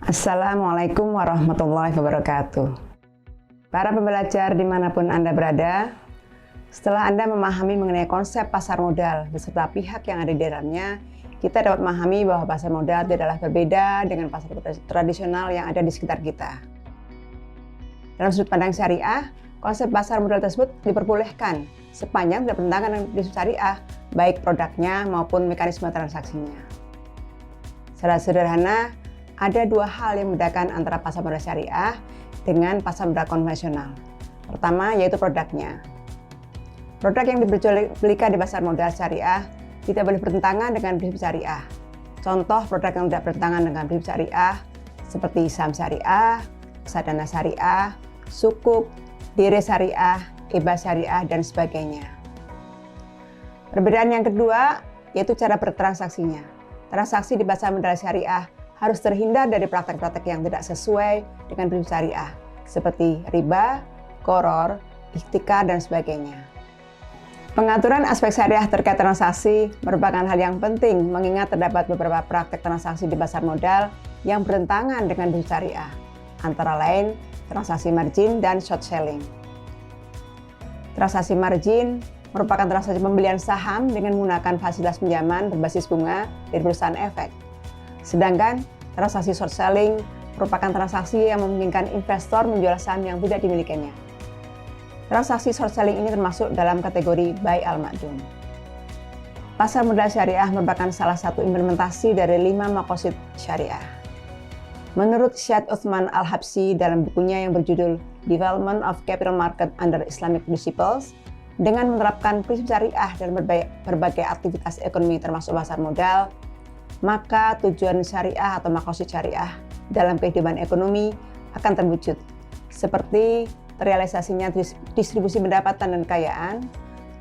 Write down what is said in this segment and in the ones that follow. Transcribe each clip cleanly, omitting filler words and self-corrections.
Assalamualaikum warahmatullahi wabarakatuh. Para pembelajar dimanapun Anda berada, setelah Anda memahami mengenai konsep pasar modal beserta pihak yang ada di dalamnya, kita dapat memahami bahwa pasar modal tidaklah berbeda dengan pasar tradisional yang ada di sekitar kita. Dalam sudut pandang syariah, konsep pasar modal tersebut diperbolehkan sepanjang tidak bertentangan dengan prinsip syariah, baik produknya maupun mekanisme transaksinya. Secara sederhana, ada dua hal yang membedakan antara pasar modal syariah dengan pasar modal konvensional. Pertama, yaitu produknya. Produk yang diperjualbelikan di pasar modal syariah tidak boleh bertentangan dengan prinsip syariah. Contoh produk yang tidak bertentangan dengan prinsip syariah seperti saham syariah, reksadana syariah, sukuk, dire syariah, hibah syariah, dan sebagainya. Perbedaan yang kedua yaitu cara bertransaksinya. Transaksi di pasar modal syariah harus terhindar dari praktek-praktek yang tidak sesuai dengan prinsip syariah, seperti riba, gharar, ihtikar, dan sebagainya. Pengaturan aspek syariah terkait transaksi merupakan hal yang penting mengingat terdapat beberapa praktek transaksi di pasar modal yang bertentangan dengan prinsip syariah, antara lain transaksi margin dan short selling. Transaksi margin merupakan transaksi pembelian saham dengan menggunakan fasilitas pinjaman berbasis bunga dari perusahaan efek. Sedangkan transaksi short selling merupakan transaksi yang memungkinkan investor menjual saham yang tidak dimilikinya. Transaksi short selling ini termasuk dalam kategori buy al-ma'dum. Pasar modal syariah merupakan salah satu implementasi dari 5 maqasid syariah. Menurut Syed Uthman Al-Habsyi dalam bukunya yang berjudul Development of Capital Market Under Islamic Principles, dengan menerapkan prinsip syariah dalam berbagai aktivitas ekonomi termasuk pasar modal, maka tujuan syariah atau maqasid syariah dalam kehidupan ekonomi akan terwujud, seperti terrealisasinya distribusi pendapatan dan kekayaan,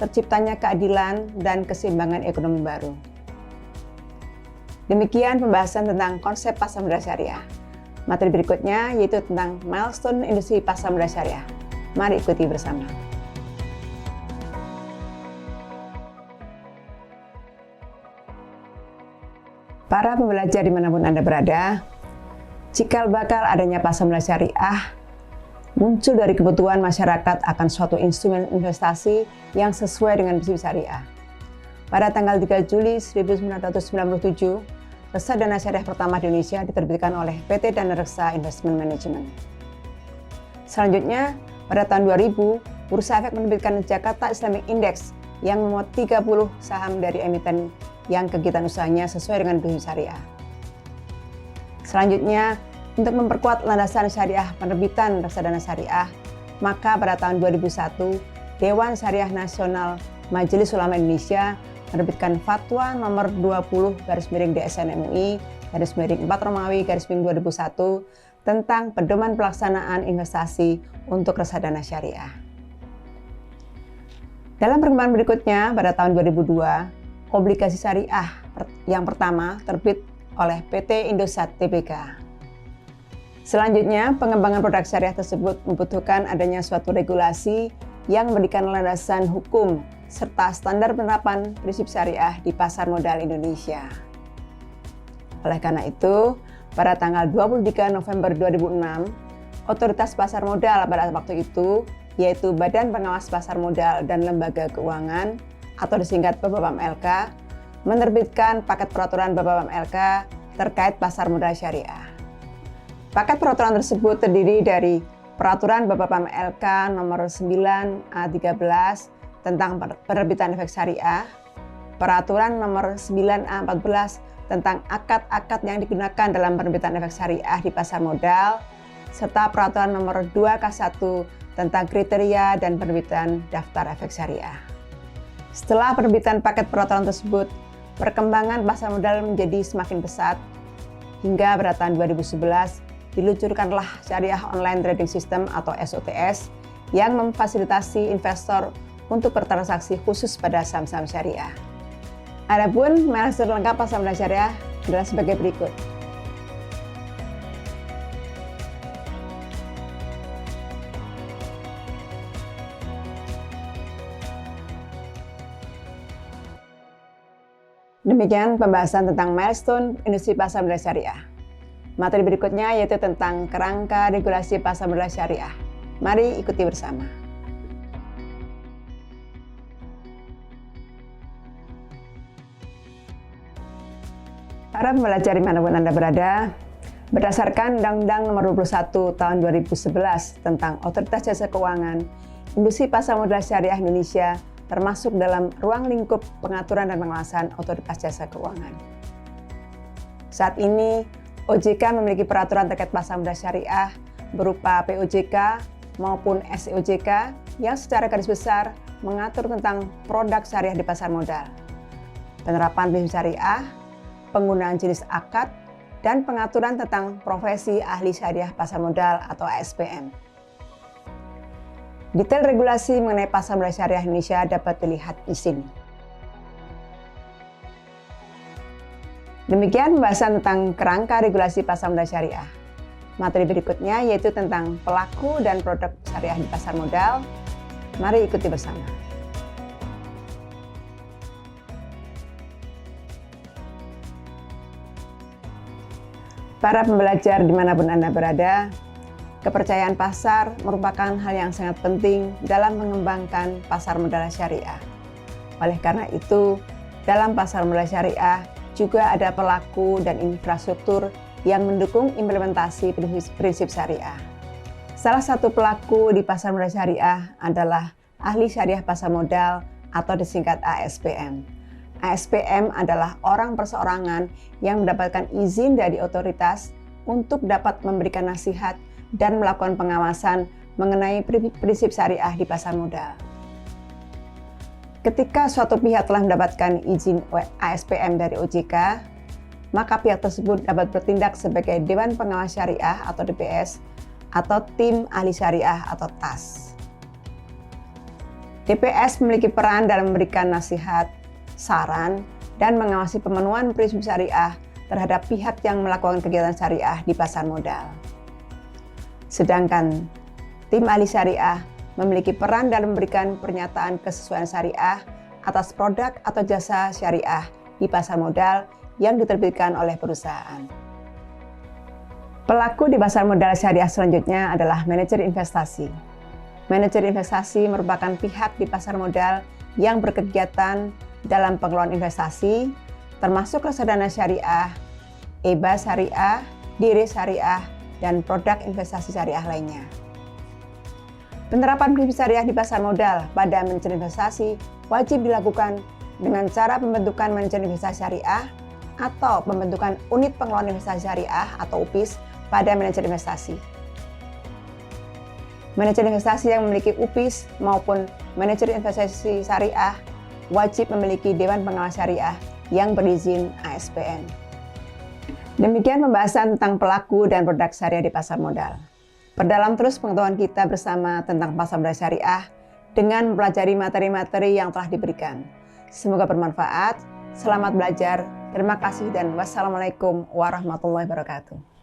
terciptanya keadilan dan keseimbangan ekonomi baru. Demikian pembahasan tentang konsep pasar modal syariah. Materi berikutnya yaitu tentang milestone industri pasar modal syariah. Mari ikuti bersama. Para pembelajar dimanapun Anda berada, cikal bakal adanya pasar modal syariah muncul dari kebutuhan masyarakat akan suatu instrumen investasi yang sesuai dengan prinsip syariah. Pada tanggal 3 Juli 1997, reksadana syariah pertama di Indonesia diterbitkan oleh PT Dana Reksa Investment Management. Selanjutnya, pada tahun 2000, Bursa Efek menerbitkan Jakarta Islamic Index yang memuat 30 saham dari emiten yang kegiatan usahanya sesuai dengan prinsip syariah. Selanjutnya, untuk memperkuat landasan syariah penerbitan reksadana syariah, maka pada tahun 2001, Dewan Syariah Nasional Majelis Ulama Indonesia menerbitkan Fatwa nomor 20/DSN MUI/4 Romawi/2001 tentang pedoman pelaksanaan investasi untuk reksadana syariah. Dalam perkembangan berikutnya, pada tahun 2002, obligasi syariah yang pertama terbit oleh PT Indosat Tbk. Selanjutnya, pengembangan produk syariah tersebut membutuhkan adanya suatu regulasi yang memberikan landasan hukum serta standar penerapan prinsip syariah di pasar modal Indonesia. Oleh karena itu, pada tanggal 23 November 2006, Otoritas Pasar Modal pada waktu itu, yaitu Badan Pengawas Pasar Modal dan Lembaga Keuangan atau disingkat BPPAMLK, menerbitkan paket peraturan BPPAMLK terkait pasar modal syariah. Paket peraturan tersebut terdiri dari Peraturan BPPAMLK nomor 9A13 tentang penerbitan efek syariah, Peraturan nomor 9A14 tentang akad-akad yang digunakan dalam penerbitan efek syariah di pasar modal, serta Peraturan nomor 2K1 tentang kriteria dan penerbitan daftar efek syariah. Setelah penerbitan paket peraturan tersebut, perkembangan pasar modal menjadi semakin pesat, hingga pada tahun 2011 diluncurkanlah Syariah Online Trading System atau SOTS yang memfasilitasi investor untuk bertransaksi khusus pada saham-saham syariah. Adapun milestone lengkap pasar modal syariah adalah sebagai berikut. Demikian pembahasan tentang milestone industri pasar modal syariah. Materi berikutnya yaitu tentang kerangka regulasi pasar modal syariah. Mari ikuti bersama. Para pembelajar dimanapun Anda berada, berdasarkan Undang-Undang Nomor 21 Tahun 2011 tentang Otoritas Jasa Keuangan, industri pasar modal syariah Indonesia termasuk dalam ruang lingkup pengaturan dan pengawasan Otoritas Jasa Keuangan. Saat ini, OJK memiliki peraturan terkait pasar modal syariah berupa POJK maupun SOJK yang secara garis besar mengatur tentang produk syariah di pasar modal, penerapan prinsip syariah, penggunaan jenis akad, dan pengaturan tentang profesi ahli syariah pasar modal atau ASPM. Detail regulasi mengenai pasar modal syariah Indonesia dapat dilihat di sini. Demikian pembahasan tentang kerangka regulasi pasar modal syariah. Materi berikutnya yaitu tentang pelaku dan produk syariah di pasar modal. Mari ikuti bersama. Para pembelajar dimanapun Anda berada, kepercayaan pasar merupakan hal yang sangat penting dalam mengembangkan pasar modal syariah. Oleh karena itu, dalam pasar modal syariah juga ada pelaku dan infrastruktur yang mendukung implementasi prinsip syariah. Salah satu pelaku di pasar modal syariah adalah ahli syariah pasar modal atau disingkat ASPM. ASPM adalah orang perseorangan yang mendapatkan izin dari otoritas untuk dapat memberikan nasihat dan melakukan pengawasan mengenai prinsip syariah di pasar modal. Ketika suatu pihak telah mendapatkan izin ASPM dari OJK, maka pihak tersebut dapat bertindak sebagai Dewan Pengawas Syariah atau DPS atau Tim Ahli Syariah atau TAS. DPS memiliki peran dalam memberikan nasihat, saran, dan mengawasi pemenuhan prinsip syariah terhadap pihak yang melakukan kegiatan syariah di pasar modal. Sedangkan Tim Ahli Syariah memiliki peran dalam memberikan pernyataan kesesuaian syariah atas produk atau jasa syariah di pasar modal yang diterbitkan oleh perusahaan. Pelaku di pasar modal syariah selanjutnya adalah manajer investasi. Manajer investasi merupakan pihak di pasar modal yang berkegiatan dalam pengelolaan investasi, termasuk reksadana syariah, EBA syariah, diri syariah, dan produk investasi syariah lainnya. Penerapan prinsip syariah di pasar modal pada manajer investasi wajib dilakukan dengan cara pembentukan manajer investasi syariah atau pembentukan unit pengelolaan investasi syariah atau UPIS pada manajer investasi. Manajer investasi yang memiliki UPIS maupun manajer investasi syariah wajib memiliki Dewan Pengawas Syariah yang berizin ASPM. Demikian pembahasan tentang pelaku dan produk syariah di pasar modal. Perdalam terus pengetahuan kita bersama tentang pasar modal syariah dengan mempelajari materi-materi yang telah diberikan. Semoga bermanfaat. Selamat belajar. Terima kasih dan wassalamualaikum warahmatullahi wabarakatuh.